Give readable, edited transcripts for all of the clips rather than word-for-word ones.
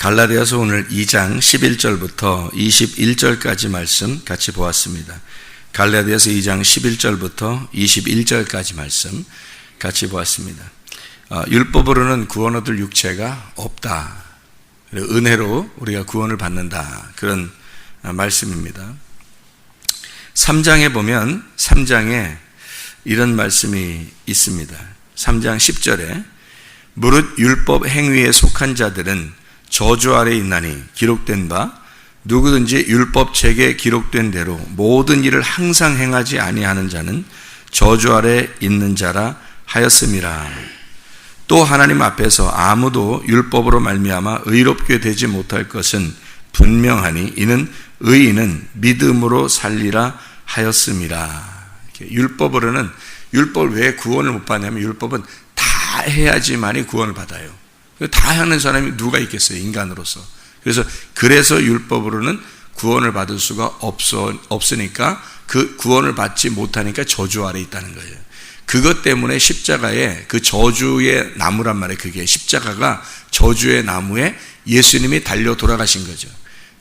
갈라디아서 오늘 2장 11절부터 21절까지 말씀 같이 보았습니다. 갈라디아서 2장 11절부터 21절까지 말씀 같이 보았습니다. 율법으로는 구원 얻을 육체가 없다. 은혜로 우리가 구원을 받는다. 그런 말씀입니다. 3장에 보면 3장에 이런 말씀이 있습니다. 3장 10절에 무릇 율법 행위에 속한 자들은 저주 아래 있나니 기록된 바 누구든지 율법 책에 기록된 대로 모든 일을 항상 행하지 아니하는 자는 저주 아래 있는 자라 하였음이라. 또 하나님 앞에서 아무도 율법으로 말미암아 의롭게 되지 못할 것은 분명하니 이는 의인은 믿음으로 살리라 하였음이라. 율법으로는, 율법을 왜 구원을 못 받냐면 율법은 다 해야지만이 구원을 받아요. 다 하는 사람이 누가 있겠어요, 인간으로서. 그래서 율법으로는 구원을 받을 수가 없으니까, 그 구원을 받지 못하니까 저주 아래 있다는 거예요. 그것 때문에 십자가에 그 저주의 나무란 말이에요. 그게 십자가가 저주의 나무에 예수님이 달려 돌아가신 거죠.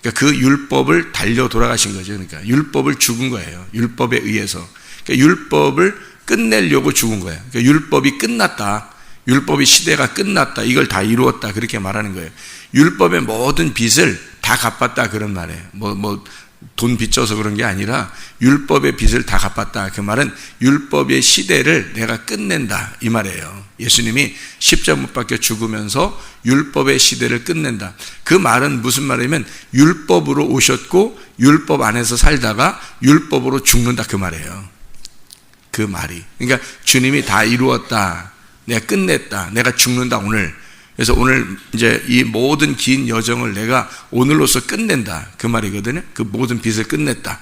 그러니까 그 율법을 달려 돌아가신 거죠. 그러니까 율법을 죽은 거예요. 율법에 의해서. 그러니까 율법을 끝내려고 죽은 거예요. 그러니까 율법이 끝났다. 율법의 시대가 끝났다. 이걸 다 이루었다. 그렇게 말하는 거예요. 율법의 모든 빚을 다 갚았다. 그런 말이에요. 돈 빚져서 그런 게 아니라 율법의 빚을 다 갚았다. 그 말은 율법의 시대를 내가 끝낸다. 이 말이에요. 예수님이 십자가 못 박혀 죽으면서 율법의 시대를 끝낸다. 그 말은 무슨 말이냐면 율법으로 오셨고 율법 안에서 살다가 율법으로 죽는다. 그 말이에요. 그 말이. 그러니까 주님이 다 이루었다. 내가 끝냈다. 내가 죽는다 오늘. 그래서 오늘 이제 이 모든 긴 여정을 내가 오늘로서 끝낸다. 그 말이거든요. 그 모든 빚을 끝냈다.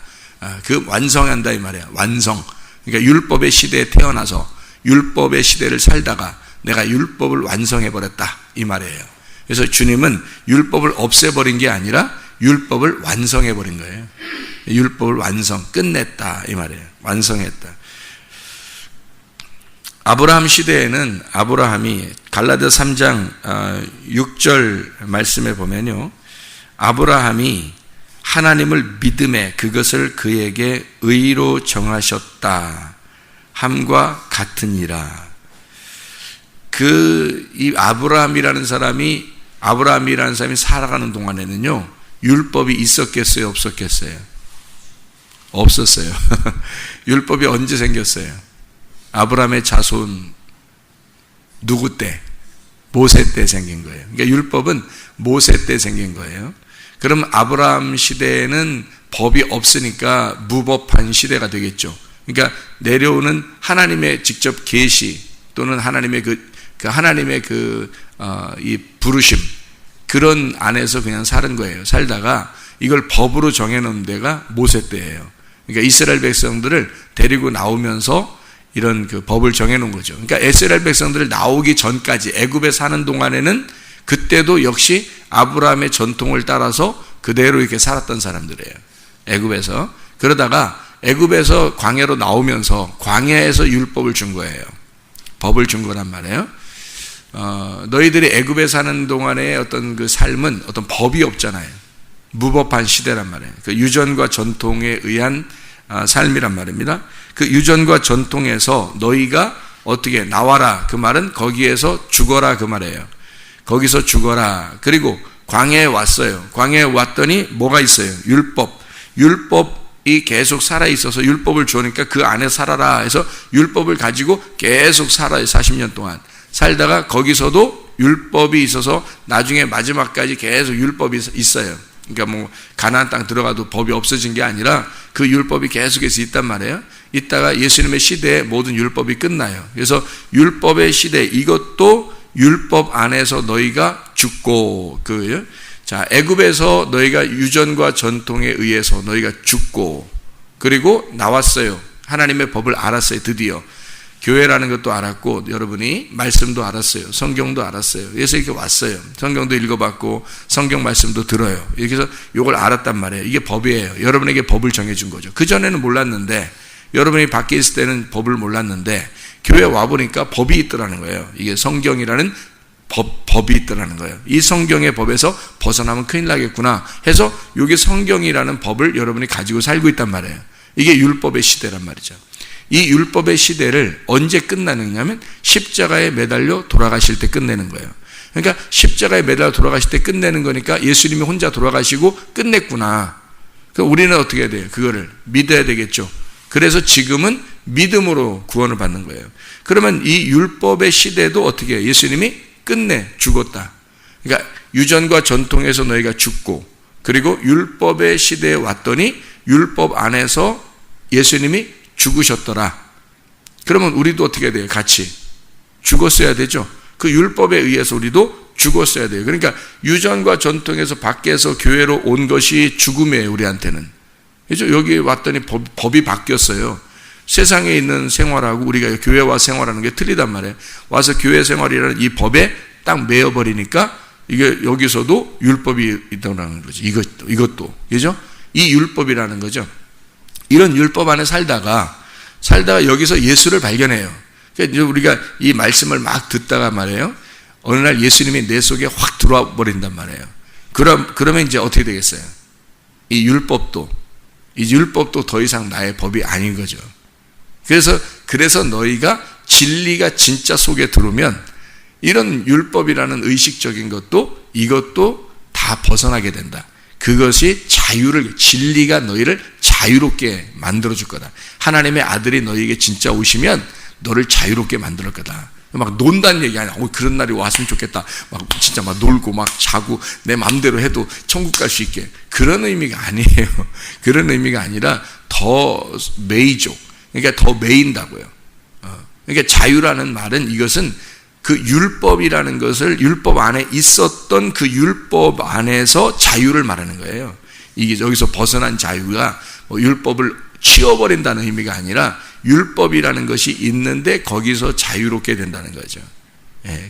그 완성한다 이 말이야. 완성. 그러니까 율법의 시대에 태어나서 율법의 시대를 살다가 내가 율법을 완성해버렸다. 이 말이에요. 그래서 주님은 율법을 없애버린 게 아니라 율법을 완성해버린 거예요. 율법을 완성, 끝냈다. 이 말이에요. 완성했다. 아브라함 시대에는 아브라함이 갈라디아 3장 6절 말씀에 보면요, 아브라함이 하나님을 믿음에 그것을 그에게 의로 정하셨다 함과 같으니라. 이 아브라함이라는 사람이 살아가는 동안에는요, 율법이 있었겠어요, 없었겠어요? 없었어요. 율법이 언제 생겼어요? 아브라함의 자손 누구 때? 모세 때 생긴 거예요. 그러니까 율법은 모세 때 생긴 거예요. 그럼 아브라함 시대에는 법이 없으니까 무법한 시대가 되겠죠. 그러니까 내려오는 하나님의 직접 계시 또는 하나님의 하나님의 이 부르심, 그런 안에서 그냥 사는 거예요. 살다가 이걸 법으로 정해놓은 데가 모세 때예요. 그러니까 이스라엘 백성들을 데리고 나오면서 이런 그 법을 정해놓은 거죠. 그러니까 이스라엘 백성들을 나오기 전까지 애굽에 사는 동안에는 그때도 역시 아브라함의 전통을 따라서 그대로 이렇게 살았던 사람들이에요. 애굽에서. 그러다가 애굽에서 광야로 나오면서 광야에서 율법을 준 거예요. 법을 준 거란 말이에요. 너희들이 애굽에 사는 동안의 어떤 그 삶은 어떤 법이 없잖아요. 무법한 시대란 말이에요. 그 유전과 전통에 의한 삶이란 말입니다. 그 유전과 전통에서 너희가 어떻게 나와라. 그 말은 거기에서 죽어라. 그 말이에요. 거기서 죽어라. 그리고 광야에 왔어요. 광야에 왔더니 뭐가 있어요? 율법이 계속 살아있어서 율법을 주니까 그 안에 살아라 해서 율법을 가지고 계속 살아요. 40년 동안. 살다가 거기서도 율법이 있어서 나중에 마지막까지 계속 율법이 있어요. 그러니까 가나안 땅 들어가도 법이 없어진 게 아니라 그 율법이 계속해서 있단 말이에요. 있다가 예수님의 시대에 모든 율법이 끝나요. 그래서 율법의 시대, 이것도 율법 안에서 너희가 죽고, 애굽에서 너희가 유전과 전통에 의해서 너희가 죽고, 그리고 나왔어요. 하나님의 법을 알았어요. 드디어 교회라는 것도 알았고, 여러분이 말씀도 알았어요. 성경도 알았어요. 그래서 이렇게 왔어요. 성경도 읽어봤고 성경 말씀도 들어요. 이렇게 해서 이걸 알았단 말이에요. 이게 법이에요. 여러분에게 법을 정해준 거죠. 그전에는 몰랐는데, 여러분이 밖에 있을 때는 법을 몰랐는데 교회 와보니까 법이 있더라는 거예요. 이게 성경이라는 법이 있더라는 거예요. 이 성경의 법에서 벗어나면 큰일 나겠구나 해서 여기 성경이라는 법을 여러분이 가지고 살고 있단 말이에요. 이게 율법의 시대란 말이죠. 이 율법의 시대를 언제 끝나느냐면 십자가에 매달려 돌아가실 때 끝내는 거예요. 그러니까 십자가에 매달려 돌아가실 때 끝내는 거니까 예수님이 혼자 돌아가시고 끝냈구나. 그럼 우리는 어떻게 해야 돼요? 그거를 믿어야 되겠죠. 그래서 지금은 믿음으로 구원을 받는 거예요. 그러면 이 율법의 시대도 어떻게 해요? 예수님이 끝내 죽었다. 그러니까 유전과 전통에서 너희가 죽고 그리고 율법의 시대에 왔더니 율법 안에서 예수님이 죽으셨더라. 그러면 우리도 어떻게 해야 돼요? 같이 죽었어야 되죠. 그 율법에 의해서 우리도 죽었어야 돼요. 그러니까 유전과 전통에서 밖에서 교회로 온 것이 죽음이에요. 우리한테는. 그죠? 여기 왔더니 법이 바뀌었어요. 세상에 있는 생활하고 우리가 교회와 생활하는 게 틀리단 말이에요. 와서 교회 생활이라는 이 법에 딱 매여버리니까 이게 여기서도 율법이 있다는 거죠. 이것도. 그죠? 이 율법이라는 거죠. 이런 율법 안에 살다가 여기서 예수를 발견해요. 그러니까 우리가 이 말씀을 막 듣다가 말이에요. 어느 날 예수님이 내 속에 확 들어와 버린단 말이에요. 그러면 이제 어떻게 되겠어요? 이 율법도 더 이상 나의 법이 아닌 거죠. 그래서 너희가 진리가 진짜 속에 들어오면 이런 율법이라는 의식적인 이것도 다 벗어나게 된다. 그것이 진리가 너희를 자유롭게 만들어줄 거다. 하나님의 아들이 너희에게 진짜 오시면 너를 자유롭게 만들 거다. 막 논다는 얘기 아니야. 그런 날이 왔으면 좋겠다. 진짜 놀고 자고 내 마음대로 해도 천국 갈 수 있게. 그런 의미가 아니에요. 그런 의미가 아니라 더 매이죠. 그러니까 더 매인다고요. 그러니까 자유라는 말은 이것은 그 율법이라는 것을 율법 안에 있었던 그 율법 안에서 자유를 말하는 거예요. 이게 여기서 벗어난 자유가 율법을 치워버린다는 의미가 아니라 율법이라는 것이 있는데 거기서 자유롭게 된다는 거죠.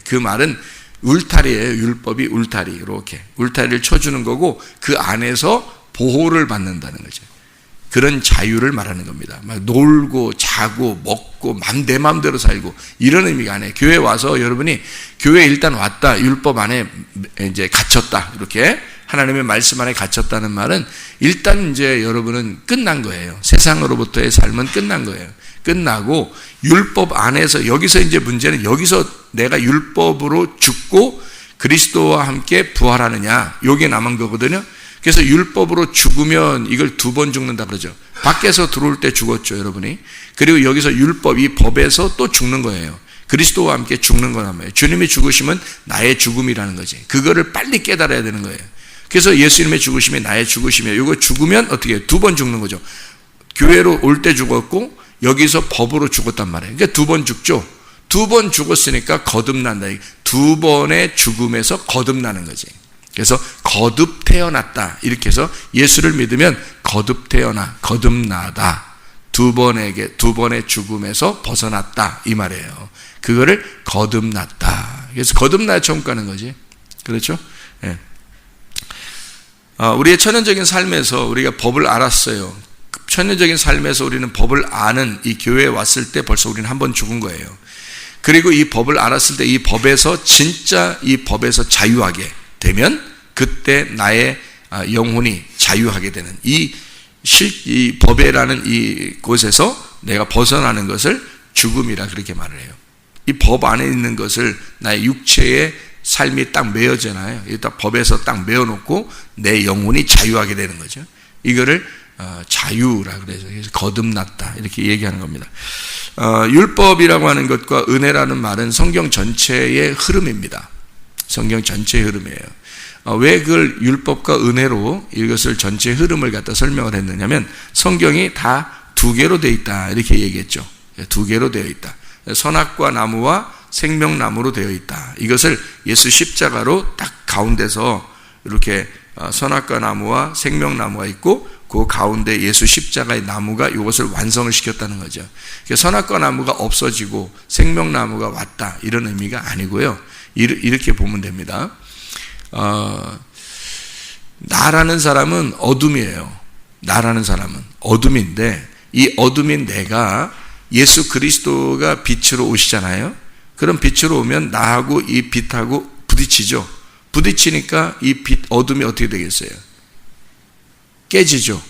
그 말은 울타리예요. 율법이 울타리. 이렇게 울타리를 쳐주는 거고 그 안에서 보호를 받는다는 거죠. 그런 자유를 말하는 겁니다. 막 놀고 자고 먹고 내 맘대로 살고 이런 의미가 아니에요. 교회 와서 여러분이 교회 일단 왔다. 율법 안에 이제 갇혔다. 이렇게 하나님의 말씀 안에 갇혔다는 말은 일단 이제 여러분은 끝난 거예요. 세상으로부터의 삶은 끝난 거예요. 끝나고 율법 안에서 여기서 이제 문제는 여기서 내가 율법으로 죽고 그리스도와 함께 부활하느냐. 요게 남은 거거든요. 그래서 율법으로 죽으면 이걸 2번 죽는다 그러죠. 밖에서 들어올 때 죽었죠, 여러분이. 그리고 여기서 이 법에서 또 죽는 거예요. 그리스도와 함께 죽는 거란 말이에요. 주님이 죽으시면 나의 죽음이라는 거지. 그거를 빨리 깨달아야 되는 거예요. 그래서 예수님의 죽으심이 나의 죽으심이에요. 이거 죽으면 어떻게 해요? 2번 죽는 거죠. 교회로 올 때 죽었고 여기서 법으로 죽었단 말이에요. 그러니까 2번 죽죠. 2번 죽었으니까 거듭난다. 2번의 죽음에서 거듭나는 거지. 그래서 거듭 태어났다. 이렇게 해서 예수를 믿으면 거듭 태어나, 거듭나다. 2번의 죽음에서 벗어났다. 이 말이에요. 그거를 거듭났다. 그래서 거듭나야 천국 가는 거지. 그렇죠? 예. 우리의 천연적인 삶에서 우리가 법을 알았어요. 천연적인 삶에서 우리는 법을 아는 이 교회에 왔을 때 벌써 우리는 한 번 죽은 거예요. 그리고 이 법을 알았을 때 이 법에서 진짜 이 법에서 자유하게 되면 그때 나의 영혼이 자유하게 되는 이 법에라는 이 곳에서 내가 벗어나는 것을 죽음이라 그렇게 말을 해요. 이 법 안에 있는 것을 나의 육체의 삶이 딱 매어잖아요. 딱 법에서 딱 매어놓고 내 영혼이 자유하게 되는 거죠. 이거를 자유라 그래서 거듭났다 이렇게 얘기하는 겁니다. 율법이라고 하는 것과 은혜라는 말은 성경 전체의 흐름입니다. 성경 전체의 흐름이에요. 왜 그걸 율법과 은혜로 이것을 전체 흐름을 갖다 설명을 했느냐면 성경이 다 2개로 되어 있다 이렇게 얘기했죠. 2개로 되어 있다. 선악과 나무와 생명나무로 되어 있다. 이것을 예수 십자가로 딱 가운데서 이렇게 선악과 나무와 생명나무가 있고 그 가운데 예수 십자가의 나무가 이것을 완성을 시켰다는 거죠. 선악과 나무가 없어지고 생명나무가 왔다 이런 의미가 아니고요. 이렇게 보면 됩니다. 나라는 사람은 어둠이에요. 나라는 사람은 어둠인데 이 어둠인 내가 예수 그리스도가 빛으로 오시잖아요. 그럼 빛으로 오면 나하고 이 빛하고 부딪히죠. 부딪히니까 이 어둠이 어떻게 되겠어요? 깨지죠.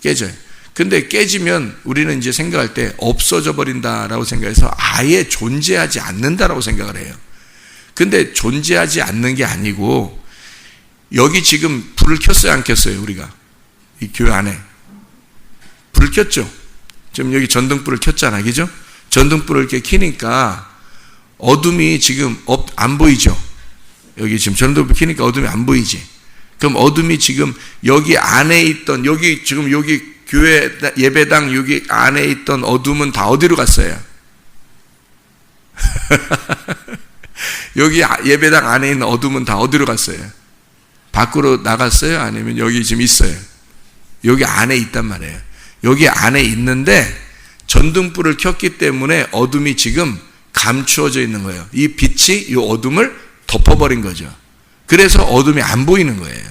깨져요. 근데 깨지면 우리는 이제 생각할 때 없어져 버린다라고 생각해서 아예 존재하지 않는다라고 생각을 해요. 근데 존재하지 않는 게 아니고, 여기 지금 불을 켰어요, 안 켰어요? 우리가 이 교회 안에 불을 켰죠. 지금 여기 전등불을 켰잖아, 그죠? 전등불을 이렇게 켜니까 어둠이 지금 안 보이죠. 여기 지금 전등불 켜니까 어둠이 안 보이지. 그럼 어둠이 지금 여기 안에 있던, 여기 지금 여기 교회 예배당 여기 안에 있던 어둠은 다 어디로 갔어요? 여기 예배당 안에 있는 어둠은 다 어디로 갔어요? 밖으로 나갔어요? 아니면 여기 지금 있어요? 여기 안에 있단 말이에요. 여기 안에 있는데 전등불을 켰기 때문에 어둠이 지금 감추어져 있는 거예요. 이 빛이 이 어둠을 덮어버린 거죠. 그래서 어둠이 안 보이는 거예요,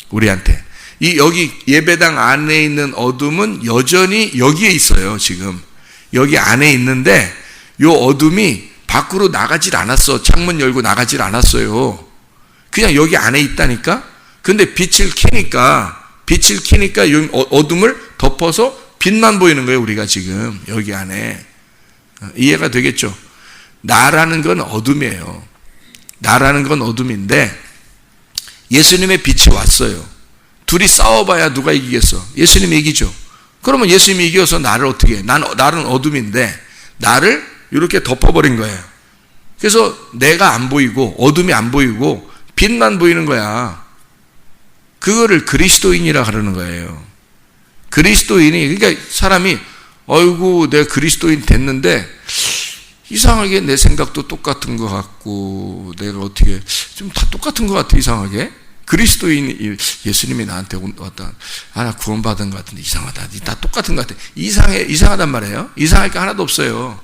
우리한테. 이 여기 예배당 안에 있는 어둠은 여전히 여기에 있어요. 지금 여기 안에 있는데 이 어둠이 밖으로 나가질 않았어. 창문 열고 나가질 않았어요. 그냥 여기 안에 있다니까. 근데 빛을 켜니까 이 어둠을 덮어서 빛만 보이는 거예요, 우리가 지금 여기 안에. 이해가 되겠죠? 나라는 건 어둠이에요. 나라는 건 어둠인데 예수님의 빛이 왔어요. 둘이 싸워봐야 누가 이기겠어? 예수님이 이기죠. 그러면 예수님이 이겨서 나를 어떻게 해? 나는 어둠인데 나를 이렇게 덮어버린 거예요. 그래서 내가 안 보이고 어둠이 안 보이고 빛만 보이는 거야. 그거를 그리스도인이라 그러는 거예요. 그리스도인이, 그러니까 사람이 어이구 내가 그리스도인 됐는데 이상하게 내 생각도 똑같은 것 같고 내가 어떻게 좀 다 똑같은 것 같아. 이상하게 그리스도인, 예수님이 나한테 왔다, 나 구원받은 것 같은데 이상하다, 다 똑같은 것 같아. 이상하단 말이에요. 이상할 게 하나도 없어요.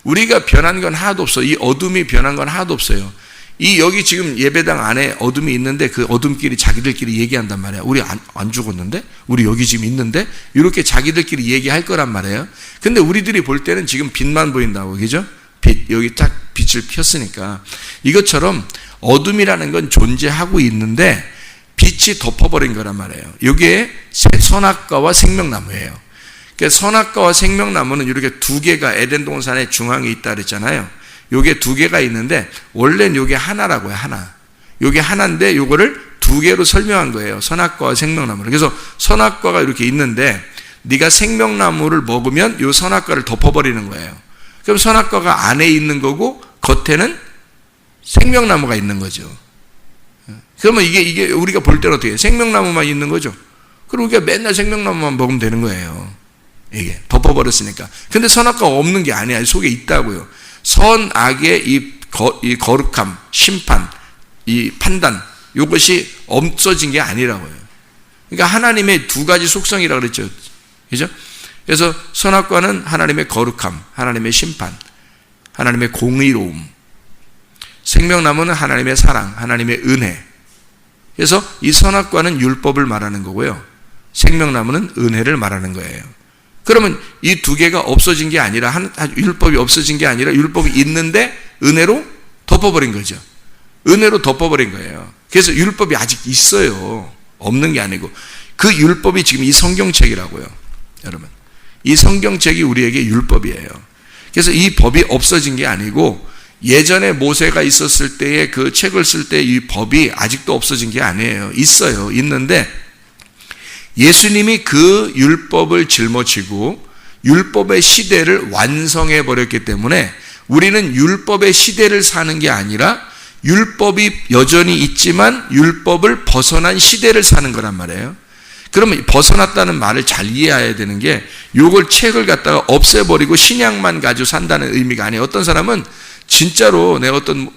우리가 변한 건 하나도 없어. 이 어둠이 변한 건 하나도 없어요. 여기 지금 예배당 안에 어둠이 있는데 그 어둠끼리 자기들끼리 얘기한단 말이야. 우리 안 죽었는데? 우리 여기 지금 있는데? 이렇게 자기들끼리 얘기할 거란 말이에요. 근데 우리들이 볼 때는 지금 빛만 보인다고, 그죠? 빛, 여기 딱 빛을 폈으니까. 이것처럼 어둠이라는 건 존재하고 있는데 빛이 덮어버린 거란 말이에요. 이게 선악과와 생명나무예요. 그러니까 선악과와 생명나무는 이렇게 두 개가 에덴 동산의 중앙에 있다 그랬잖아요. 요게 두 개가 있는데 원래는 요게 하나라고요. 하나. 요게 하나인데 요거를 두 개로 설명한 거예요. 선악과와 생명나무를. 그래서 선악과가 이렇게 있는데 네가 생명나무를 먹으면 요 선악과를 덮어버리는 거예요. 그럼 선악과가 안에 있는 거고 겉에는 생명나무가 있는 거죠. 그러면 이게 우리가 볼 때는 어떻게 해요? 생명나무만 있는 거죠. 그럼 우리가 맨날 생명나무만 먹으면 되는 거예요. 이게 덮어버렸으니까. 근데 선악과가 없는 게 아니야. 속에 있다고요. 선악의 이 거룩함, 심판, 이 판단, 이것이 없어진 게 아니라고요. 그러니까 하나님의 두 가지 속성이라고 그랬죠. 그죠? 그래서 선악과는 하나님의 거룩함, 하나님의 심판, 하나님의 공의로움. 생명나무는 하나님의 사랑, 하나님의 은혜. 그래서 이 선악과는 율법을 말하는 거고요. 생명나무는 은혜를 말하는 거예요. 그러면 이 두 개가 없어진 게 아니라, 율법이 없어진 게 아니라 율법이 있는데 은혜로 덮어버린 거죠. 은혜로 덮어버린 거예요. 그래서 율법이 아직 있어요. 없는 게 아니고. 그 율법이 지금 이 성경책이라고요. 여러분. 이 성경책이 우리에게 율법이에요. 그래서 이 법이 없어진 게 아니고 예전에 모세가 있었을 때의 그 책을 쓸 때 이 법이 아직도 없어진 게 아니에요. 있어요. 있는데 예수님이 그 율법을 짊어지고 율법의 시대를 완성해 버렸기 때문에 우리는 율법의 시대를 사는 게 아니라 율법이 여전히 있지만 율법을 벗어난 시대를 사는 거란 말이에요. 그러면 벗어났다는 말을 잘 이해해야 되는 게 요걸 책을 갖다가 없애버리고 신약만 가지고 산다는 의미가 아니에요. 어떤 사람은 진짜로 내가 어떤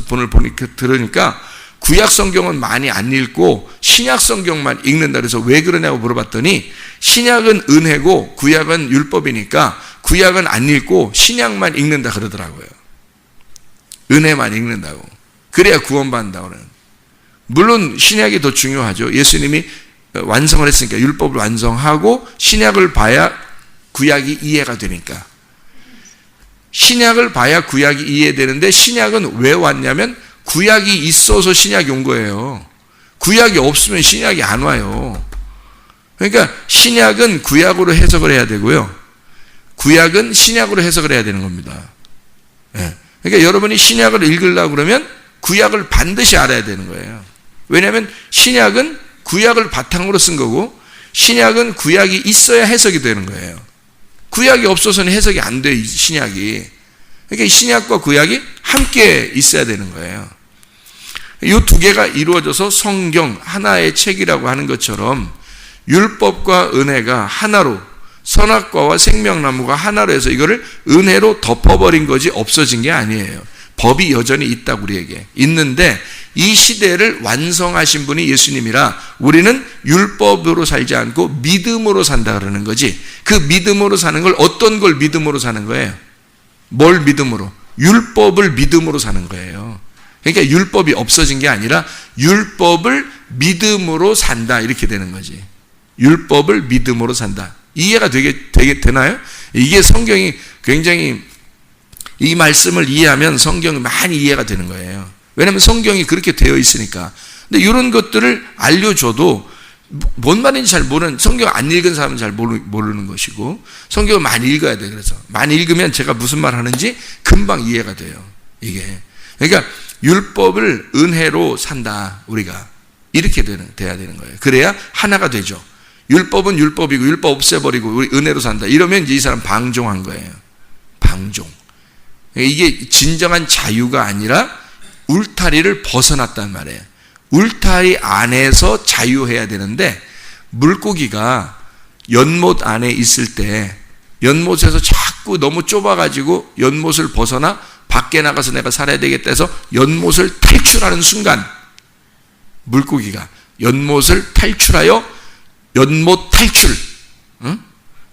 분을 들으니까 구약 성경은 많이 안 읽고 신약 성경만 읽는다 그래서 왜 그러냐고 물어봤더니 신약은 은혜고 구약은 율법이니까 구약은 안 읽고 신약만 읽는다 그러더라고요. 은혜만 읽는다고. 그래야 구원받는다고 그래요. 물론 신약이 더 중요하죠. 예수님이 완성을 했으니까 율법을 완성하고 신약을 봐야 구약이 이해가 되니까. 신약을 봐야 구약이 이해되는데 신약은 왜 왔냐면 구약이 있어서 신약이 온 거예요. 구약이 없으면 신약이 안 와요. 그러니까 신약은 구약으로 해석을 해야 되고요. 구약은 신약으로 해석을 해야 되는 겁니다. 그러니까 여러분이 신약을 읽으려고 그러면 구약을 반드시 알아야 되는 거예요. 왜냐하면 신약은 구약을 바탕으로 쓴 거고 신약은 구약이 있어야 해석이 되는 거예요. 구약이 없어서는 해석이 안 돼, 신약이. 그러니까 신약과 구약이 함께 있어야 되는 거예요. 이 두 개가 이루어져서 성경 하나의 책이라고 하는 것처럼 율법과 은혜가 하나로, 선악과와 생명나무가 하나로 해서 이거를 은혜로 덮어버린 거지 없어진 게 아니에요. 법이 여전히 있다고 우리에게 있는데 이 시대를 완성하신 분이 예수님이라 우리는 율법으로 살지 않고 믿음으로 산다 그러는 거지. 그 믿음으로 사는 걸 어떤 걸 믿음으로 사는 거예요? 뭘 믿음으로? 율법을 믿음으로 사는 거예요. 그러니까 율법이 없어진 게 아니라 율법을 믿음으로 산다 이렇게 되는 거지. 율법을 믿음으로 산다. 이해가 되나요? 이게 성경이 굉장히 이 말씀을 이해하면 성경이 많이 이해가 되는 거예요. 왜냐하면 성경이 그렇게 되어 있으니까. 근데 이런 것들을 알려줘도 뭔 말인지 잘 모르는, 성경 안 읽은 사람은 잘 모르는 것이고 성경을 많이 읽어야 돼요. 그래서 많이 읽으면 제가 무슨 말 하는지 금방 이해가 돼요. 이게. 그러니까 율법을 은혜로 산다 우리가. 이렇게 돼야 되는 거예요. 그래야 하나가 되죠. 율법은 율법이고 율법 없애버리고 우리 은혜로 산다. 이러면 이제 이 사람 방종한 거예요. 방종. 이게 진정한 자유가 아니라 울타리를 벗어났단 말이에요. 울타리 안에서 자유해야 되는데 물고기가 연못 안에 있을 때 연못에서 자꾸 너무 좁아가지고 연못을 벗어나 밖에 나가서 내가 살아야 되겠다 해서 연못을 탈출하는 순간 물고기가 연못을 탈출하여 연못 탈출, 응?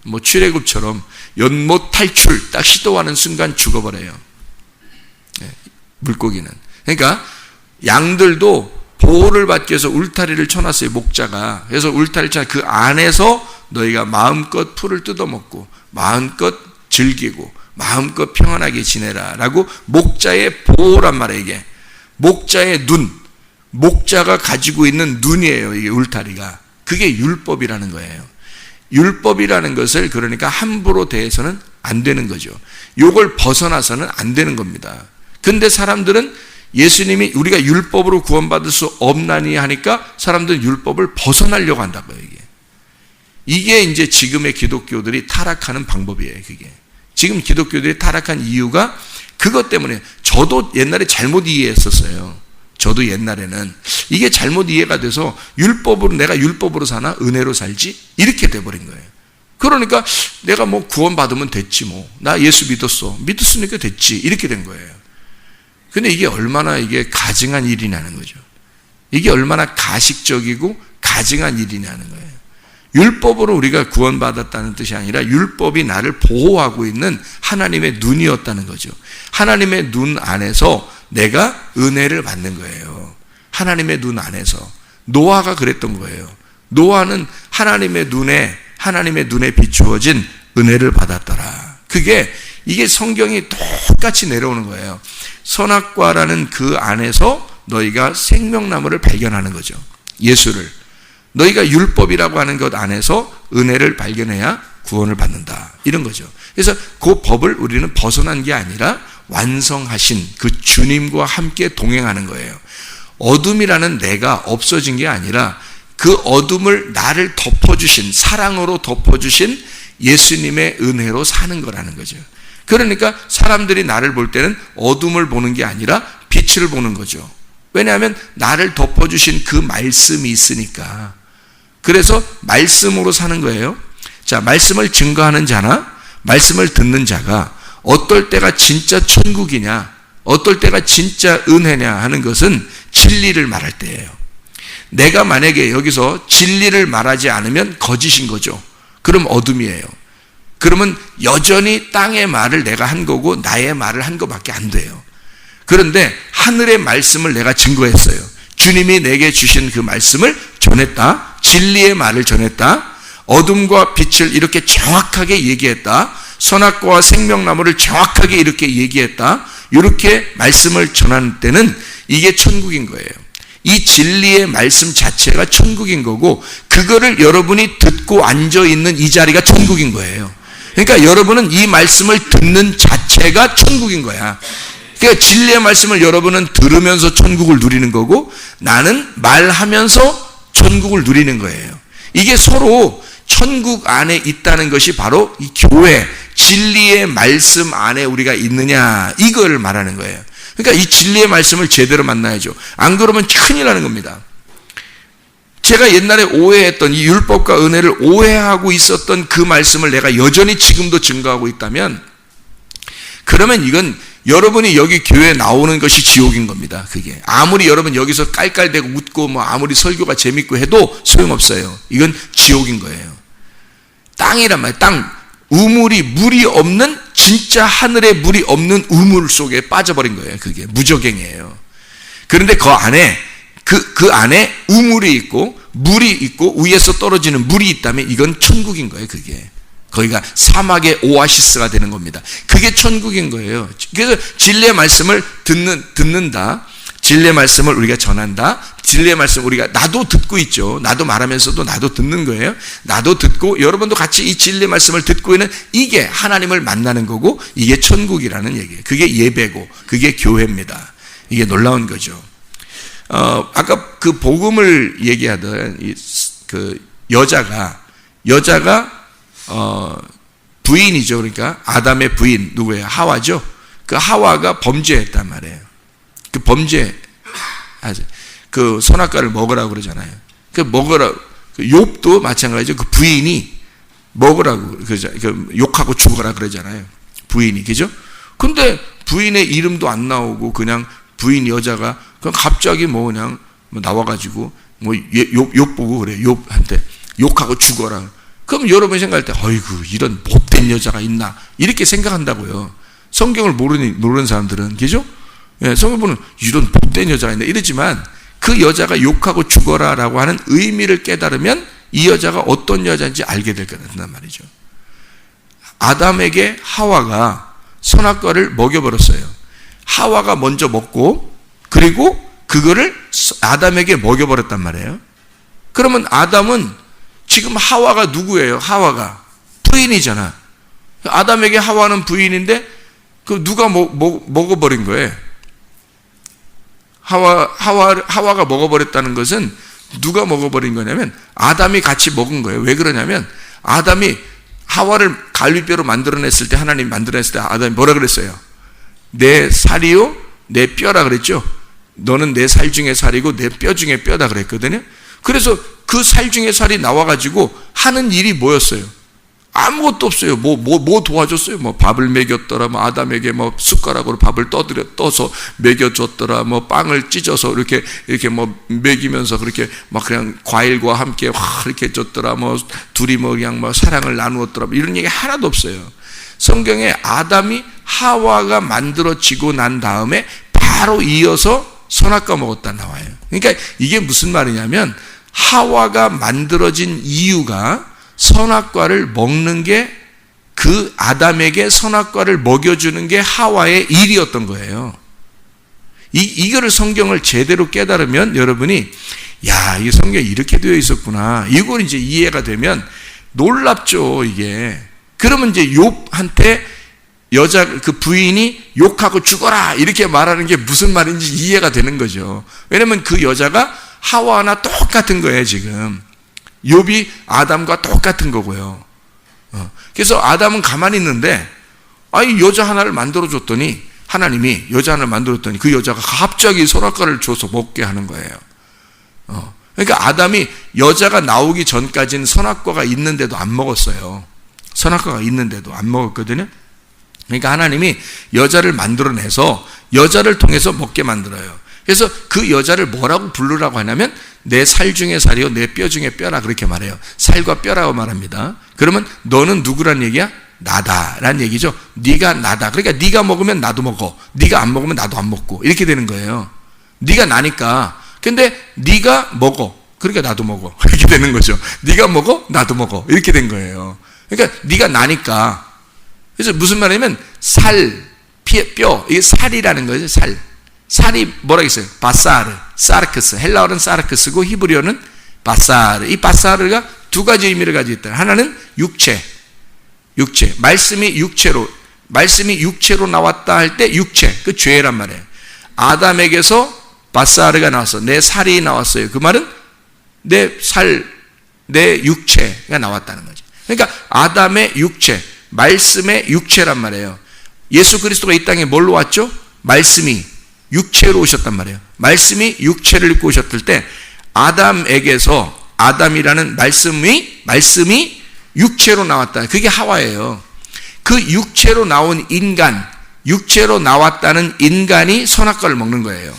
뭐 출애굽처럼 연못 탈출 딱 시도하는 순간 죽어버려요. 물고기는. 그러니까 양들도 보호를 받기 위해서 울타리를 쳐놨어요. 목자가. 그래서 울타리를 쳐놔 그 안에서 너희가 마음껏 풀을 뜯어먹고 마음껏 즐기고 마음껏 평안하게 지내라 라고 목자의 보호란 말이에요. 이게 목자의 눈, 목자가 가지고 있는 눈이에요. 이게 울타리가. 그게 율법이라는 거예요. 율법이라는 것을 그러니까 함부로 대해서는 안 되는 거죠. 요걸 벗어나서는 안 되는 겁니다. 근데 사람들은 예수님이 우리가 율법으로 구원받을 수 없나니 하니까 사람들은 율법을 벗어나려고 한다고요. 이게 이제 지금의 기독교들이 타락하는 방법이에요. 그게 지금 기독교들이 타락한 이유가 그것 때문에. 저도 옛날에 잘못 이해했었어요. 저도 옛날에는 이게 잘못 이해가 돼서 율법으로, 내가 율법으로 사나 은혜로 살지 이렇게 돼버린 거예요. 그러니까 내가 뭐 구원받으면 됐지, 뭐 나 예수 믿었으니까 됐지 이렇게 된 거예요. 근데 이게 얼마나 이게 가증한 일이냐는 거죠. 이게 얼마나 가식적이고 가증한 일이냐는 거예요. 율법으로 우리가 구원받았다는 뜻이 아니라 율법이 나를 보호하고 있는 하나님의 눈이었다는 거죠. 하나님의 눈 안에서 내가 은혜를 받는 거예요. 하나님의 눈 안에서. 노아가 그랬던 거예요. 노아는 하나님의 눈에 비추어진 은혜를 받았더라. 이게 성경이 똑같이 내려오는 거예요. 선악과라는 그 안에서 너희가 생명나무를 발견하는 거죠. 예수를. 너희가 율법이라고 하는 것 안에서 은혜를 발견해야 구원을 받는다. 이런 거죠. 그래서 그 법을 우리는 벗어난 게 아니라 완성하신 그 주님과 함께 동행하는 거예요. 어둠이라는 내가 없어진 게 아니라 그 어둠을 나를 덮어주신, 사랑으로 덮어주신 예수님의 은혜로 사는 거라는 거죠. 그러니까 사람들이 나를 볼 때는 어둠을 보는 게 아니라 빛을 보는 거죠. 왜냐하면 나를 덮어주신 그 말씀이 있으니까. 그래서 말씀으로 사는 거예요. 자, 말씀을 증거하는 자나 말씀을 듣는 자가 어떨 때가 진짜 천국이냐, 어떨 때가 진짜 은혜냐 하는 것은 진리를 말할 때예요. 내가 만약에 여기서 진리를 말하지 않으면 거짓인 거죠. 그럼 어둠이에요. 그러면 여전히 땅의 말을 내가 한 거고 나의 말을 한 거밖에 안 돼요. 그런데 하늘의 말씀을 내가 증거했어요. 주님이 내게 주신 그 말씀을 전했다. 진리의 말을 전했다. 어둠과 빛을 이렇게 정확하게 얘기했다. 선악과와 생명나무를 정확하게 이렇게 얘기했다, 이렇게 말씀을 전하는 때는 이게 천국인 거예요. 이 진리의 말씀 자체가 천국인 거고, 그거를 여러분이 듣고 앉아있는 이 자리가 천국인 거예요. 그러니까 여러분은 이 말씀을 듣는 자체가 천국인 거야. 그러니까 진리의 말씀을 여러분은 들으면서 천국을 누리는 거고, 나는 말하면서 천국을 누리는 거예요. 이게 서로 천국 안에 있다는 것이 바로 이 교회, 진리의 말씀 안에 우리가 있느냐, 이걸 말하는 거예요. 그러니까 이 진리의 말씀을 제대로 만나야죠. 안 그러면 큰일 나는 겁니다. 제가 옛날에 오해했던 이 율법과 은혜를 오해하고 있었던 그 말씀을 내가 여전히 지금도 증거하고 있다면, 그러면 이건 여러분이 여기 교회에 나오는 것이 지옥인 겁니다. 그게 아무리 여러분 여기서 깔깔대고 웃고 뭐 아무리 설교가 재밌고 해도 소용없어요. 이건 지옥인 거예요. 땅이란 말이에요. 땅, 우물이, 물이 없는, 진짜 하늘에 물이 없는 우물 속에 빠져버린 거예요. 그게 무저갱이에요. 그런데 그 안에 그 안에 우물이 있고 물이 있고 위에서 떨어지는 물이 있다면 이건 천국인 거예요. 그게 거기가 사막의 오아시스가 되는 겁니다. 그게 천국인 거예요. 그래서 진리의 말씀을 듣는다, 진리의 말씀을 우리가 전한다, 진리의 말씀 우리가, 나도 듣고 있죠. 나도 말하면서도 나도 듣는 거예요. 나도 듣고 여러분도 같이 이 진리의 말씀을 듣고 있는, 이게 하나님을 만나는 거고, 이게 천국이라는 얘기예요. 그게 예배고 그게 교회입니다. 이게 놀라운 거죠. 아까 그 복음을 얘기하던 그 여자가 부인이죠. 그러니까 아담의 부인 누구예요? 하와죠. 그 하와가 범죄했단 말이에요. 그 범죄, 그 선악과를 먹으라고 그러잖아요. 그 먹으라, 그 욥도 마찬가지죠. 그 부인이 먹으라고 그러죠. 그 욕하고 죽어라 그러잖아요. 부인이, 그죠? 근데 부인의 이름도 안 나오고 그냥 부인 여자가 그냥 갑자기 뭐 그냥 나와가지고 뭐 욥 보고 그래요. 욥한테 욕하고 죽어라. 그럼 여러분이 생각할 때, 어이구, 이런 못된 여자가 있나, 이렇게 생각한다고요. 성경을 모르는 사람들은, 그죠? 예, 성경 보면 이런 못된 여자가 있나 이러지만, 그 여자가 욕하고 죽어라라고 하는 의미를 깨달으면 이 여자가 어떤 여자인지 알게 될 거란 말이죠. 아담에게 하와가 선악과를 먹여버렸어요. 하와가 먼저 먹고, 그리고 그거를 아담에게 먹여버렸단 말이에요. 그러면 아담은 지금 하와가 누구예요? 하와가 부인이잖아. 아담에게 하와는 부인인데 그 누가 먹어버린 거예요? 하와가 먹어버렸다는 것은 누가 먹어버린 거냐면 아담이 같이 먹은 거예요. 왜 그러냐면 아담이 하와를 갈비뼈로 만들어냈을 때, 하나님이 만들어냈을 때 아담이 뭐라 그랬어요? 내 살이요 내 뼈라 그랬죠. 너는 내 살 중에 살이고 내 뼈 중에 뼈다 그랬거든요. 그래서 그 살 중에 살이 나와가지고 하는 일이 뭐였어요? 아무것도 없어요. 뭐 도와줬어요? 뭐 밥을 먹였더라, 뭐 아담에게 뭐 숟가락으로 밥을 떠서 먹여줬더라, 뭐 빵을 찢어서 이렇게 뭐 먹이면서 그렇게 막 그냥 과일과 함께 이렇게 줬더라, 뭐 둘이 뭐 그냥 뭐 사랑을 나누었더라, 뭐 이런 얘기 하나도 없어요. 성경에 아담이 하와가 만들어지고 난 다음에 바로 이어서 선악과 먹었다 나와요. 그러니까 이게 무슨 말이냐면 하와가 만들어진 이유가 선악과를 먹는 게, 그 아담에게 선악과를 먹여주는 게 하와의 일이었던 거예요. 이거를 성경을 제대로 깨달으면 여러분이, 야, 이 성경에 이렇게 되어 있었구나, 이걸 이제 이해가 되면 놀랍죠, 이게. 그러면 이제 욥한테 여자 그 부인이 욕하고 죽어라 이렇게 말하는 게 무슨 말인지 이해가 되는 거죠. 왜냐면 그 여자가 하와나 똑같은 거예요. 지금 욥이 아담과 똑같은 거고요. 그래서 아담은 가만히 있는데, 아이 여자 하나를 만들어줬더니, 하나님이 여자 하나를 만들었더니 그 여자가 갑자기 선악과를 줘서 먹게 하는 거예요. 그러니까 아담이 여자가 나오기 전까지는 선악과가 있는데도 안 먹었어요. 선악과가 있는데도 안 먹었거든요. 그러니까 하나님이 여자를 만들어내서 여자를 통해서 먹게 만들어요. 그래서 그 여자를 뭐라고 부르라고 하냐면 내 살 중에 살이요 내 뼈 중에 뼈라 그렇게 말해요. 살과 뼈라고 말합니다. 그러면 너는 누구란 얘기야? 나다라는 얘기죠. 네가 나다. 그러니까 네가 먹으면 나도 먹어, 네가 안 먹으면 나도 안 먹고, 이렇게 되는 거예요. 네가 나니까. 근데 네가 먹어, 그러니까 나도 먹어, 이렇게 되는 거죠. 네가 먹어 나도 먹어, 이렇게 된 거예요. 그러니까 네가 나니까 그래서 무슨 말이냐면 살, 뼈, 이게 살이라는 거죠. 살이 뭐라 했어요? 바사르, 사르크스. 헬라어는 사르크스고 히브리어는 바사르. 이 바사르가 두 가지 의미를 가지고 있다. 하나는 육체. 말씀이 육체로 나왔다 할 때 육체, 그 죄란 말이에요. 아담에게서 바사르가 나왔어. 내 살이 나왔어요. 그 말은 내 육체가 나왔다는 거죠. 그러니까 아담의 육체, 말씀의 육체란 말이에요. 예수 그리스도가 이 땅에 뭘로 왔죠? 말씀이 육체로 오셨단 말이에요. 말씀이 육체를 입고 오셨을 때 아담에게서 아담이라는 말씀이 육체로 나왔다. 그게 하와예요. 그 육체로 나온 인간, 육체로 나왔다는 인간이 선악과를 먹는 거예요.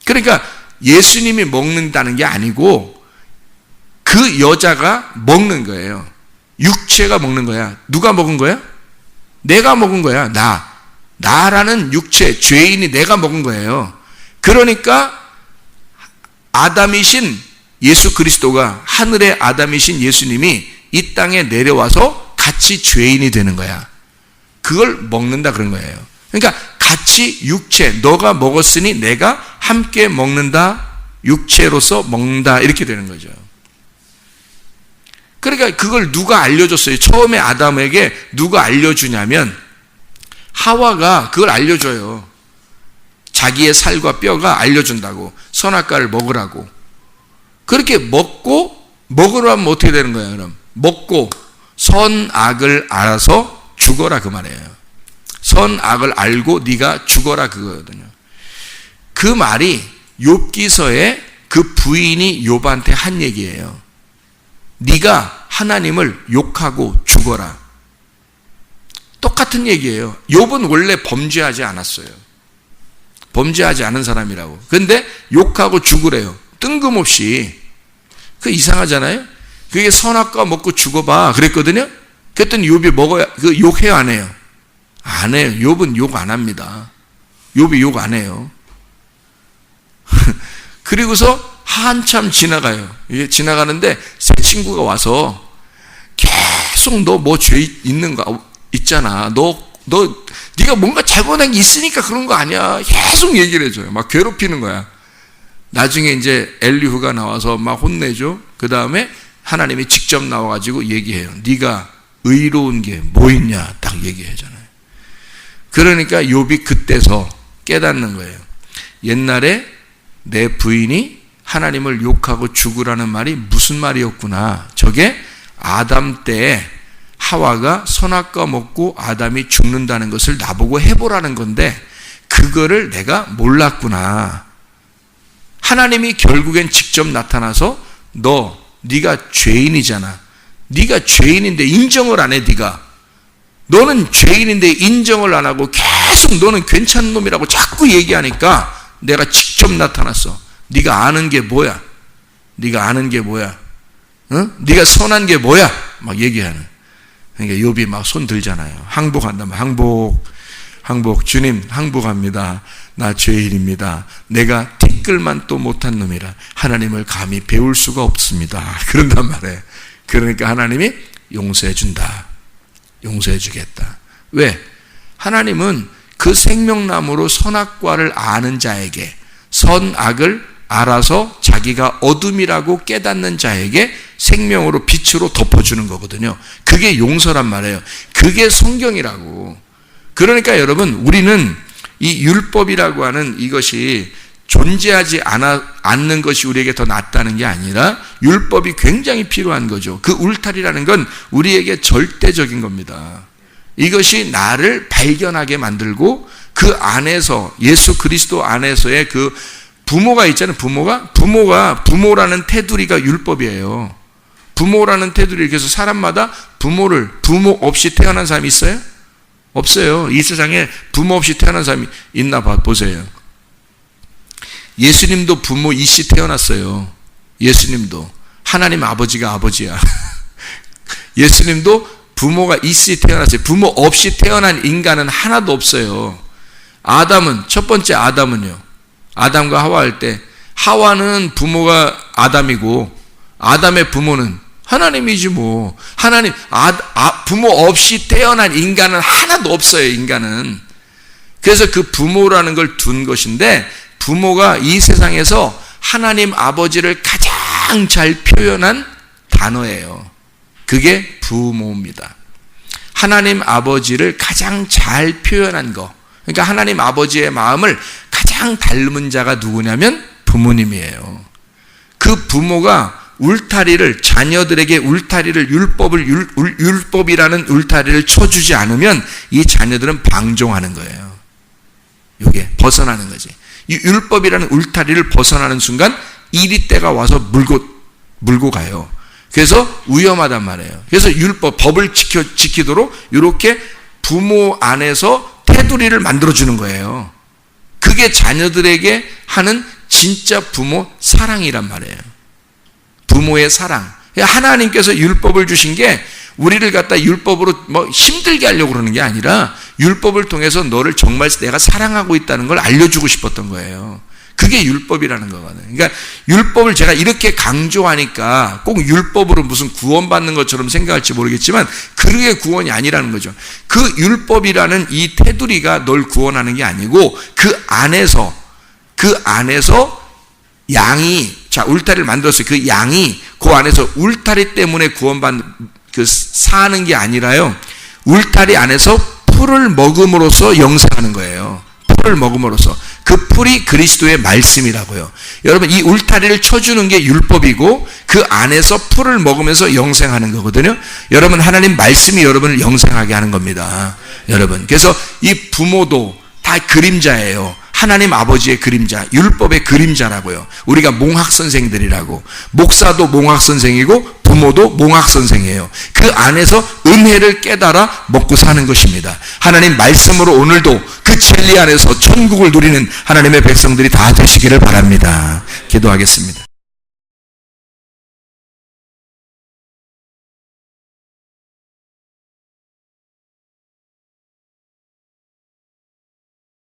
그러니까 예수님이 먹는다는 게 아니고 그 여자가 먹는 거예요. 육체가 먹는 거야. 누가 먹은 거야? 내가 먹은 거야. 나라는 육체, 죄인이 내가 먹은 거예요. 그러니까 아담이신 예수 그리스도가, 하늘의 아담이신 예수님이 이 땅에 내려와서 같이 죄인이 되는 거야. 그걸 먹는다 그런 거예요. 그러니까 같이 육체, 너가 먹었으니 내가 함께 먹는다, 육체로서 먹는다, 이렇게 되는 거죠. 그러니까 그걸 누가 알려줬어요? 처음에 아담에게 누가 알려주냐면 하와가 그걸 알려줘요. 자기의 살과 뼈가 알려준다고. 선악과를 먹으라고. 그렇게 먹으라면 어떻게 되는 거예요? 그럼 먹고 선악을 알아서 죽어라 그 말이에요. 선악을 알고 네가 죽어라 그거거든요. 그 말이 욥기서에 그 부인이 욥한테 한 얘기예요. 네가 하나님을 욕하고 죽어라. 똑같은 얘기예요. 욥은 원래 범죄하지 않았어요. 범죄하지 않은 사람이라고. 근데 욕하고 죽으래요. 뜬금없이. 그 이상하잖아요. 그게 선악과 먹고 죽어봐 그랬거든요. 그랬더니 욥이 먹어야, 그 욕해요 안 해요? 안 해요. 욥은 욕 안 합니다. 욥이 욕 안 해요. 그리고서 한참 지나가요. 이게 지나가는데 새 친구가 와서 계속 너 뭐 죄 있는 거 있잖아. 네가 뭔가 잘못한 게 있으니까 그런 거 아니야. 계속 얘기를 해줘요. 막 괴롭히는 거야. 나중에 이제 엘리후가 나와서 막 혼내죠. 그 다음에 하나님이 직접 나와가지고 얘기해요. 네가 의로운 게 뭐 있냐 딱 얘기하잖아요. 그러니까 욥이 그때서 깨닫는 거예요. 옛날에 내 부인이 하나님을 욕하고 죽으라는 말이 무슨 말이었구나. 저게 아담 때에 하와가 선악과 먹고 아담이 죽는다는 것을 나보고 해보라는 건데 그거를 내가 몰랐구나. 하나님이 결국엔 직접 나타나서 네가 죄인이잖아. 네가 죄인인데 인정을 안 해. 너는 죄인인데 인정을 안 하고 계속 너는 괜찮은 놈이라고 자꾸 얘기하니까 내가 직접 나타났어. 네가 아는 게 뭐야? 응? 네가 선한 게 뭐야? 막 얘기하는. 그러니까 욥이 막 손 들잖아요. 항복한다면 항복 주님 항복합니다. 나 죄인입니다. 내가 티끌만 또 못한 놈이라 하나님을 감히 배울 수가 없습니다. 그런단 말이에요. 그러니까 하나님이 용서해 준다. 용서해 주겠다. 왜? 하나님은 그 생명나무로 선악과를 아는 자에게, 선악을 알아서 자기가 어둠이라고 깨닫는 자에게 생명으로 빛으로 덮어주는 거거든요. 그게 용서란 말이에요. 그게 성경이라고. 그러니까 여러분, 우리는 이 율법이라고 하는 이것이 존재하지 않는 것이 우리에게 더 낫다는 게 아니라 율법이 굉장히 필요한 거죠. 그 울타리라는 건 우리에게 절대적인 겁니다. 이것이 나를 발견하게 만들고 그 안에서, 예수 그리스도 안에서의 그 부모가 있잖아요. 부모라는 테두리가 율법이에요. 부모라는 테두리. 그래서 사람마다 부모 없이 태어난 사람이 있어요? 없어요. 이 세상에 부모 없이 태어난 사람이 있나 보세요. 예수님도 부모 이씨 태어났어요. 예수님도. 하나님 아버지가 아버지야. 예수님도 부모가 이씨 태어났어요. 부모 없이 태어난 인간은 하나도 없어요. 첫 번째 아담은요. 아담과 하와 할 때 하와는 부모가 아담이고 아담의 부모는 하나님이지 뭐. 하나님, 부모 없이 태어난 인간은 하나도 없어요, 인간은. 그래서 그 부모라는 걸 둔 것인데, 부모가 이 세상에서 하나님 아버지를 가장 잘 표현한 단어예요. 그게 부모입니다. 하나님 아버지를 가장 잘 표현한 거. 그러니까 하나님 아버지의 마음을 가장 닮은 자가 누구냐면 부모님이에요. 그 부모가 울타리를, 자녀들에게 울타리를, 율법이라는 울타리를 쳐주지 않으면 이 자녀들은 방종하는 거예요. 이게 벗어나는 거지. 이 율법이라는 울타리를 벗어나는 순간 이리때가 와서 물고 가요. 그래서 위험하단 말이에요. 그래서 법을 지키도록 이렇게 부모 안에서 테두리를 만들어주는 거예요. 그게 자녀들에게 하는 진짜 부모 사랑이란 말이에요. 부모의 사랑. 하나님께서 율법을 주신 게 우리를 갖다 율법으로 힘들게 하려고 그러는 게 아니라 율법을 통해서 너를 정말 내가 사랑하고 있다는 걸 알려주고 싶었던 거예요. 그게 율법이라는 거거든요. 그러니까 율법을 제가 이렇게 강조하니까 꼭 율법으로 무슨 구원받는 것처럼 생각할지 모르겠지만 그게 구원이 아니라는 거죠. 그 율법이라는 이 테두리가 널 구원하는 게 아니고 그 안에서 양이, 자, 울타리를 만들었어요. 그 양이 그 안에서 울타리 때문에 사는 게 아니라요. 울타리 안에서 풀을 먹음으로써 영생하는 거예요. 풀을 먹음으로써. 그 풀이 그리스도의 말씀이라고요. 여러분, 이 울타리를 쳐주는 게 율법이고 그 안에서 풀을 먹으면서 영생하는 거거든요. 여러분, 하나님 말씀이 여러분을 영생하게 하는 겁니다. 여러분, 그래서 이 부모도 다 그림자예요. 하나님 아버지의 그림자, 율법의 그림자라고요. 우리가 몽학선생들이라고. 목사도 몽학선생이고 부모도 몽학선생이에요. 그 안에서 은혜를 깨달아 먹고 사는 것입니다. 하나님 말씀으로 오늘도 그 진리 안에서 천국을 누리는 하나님의 백성들이 다 되시기를 바랍니다. 기도하겠습니다.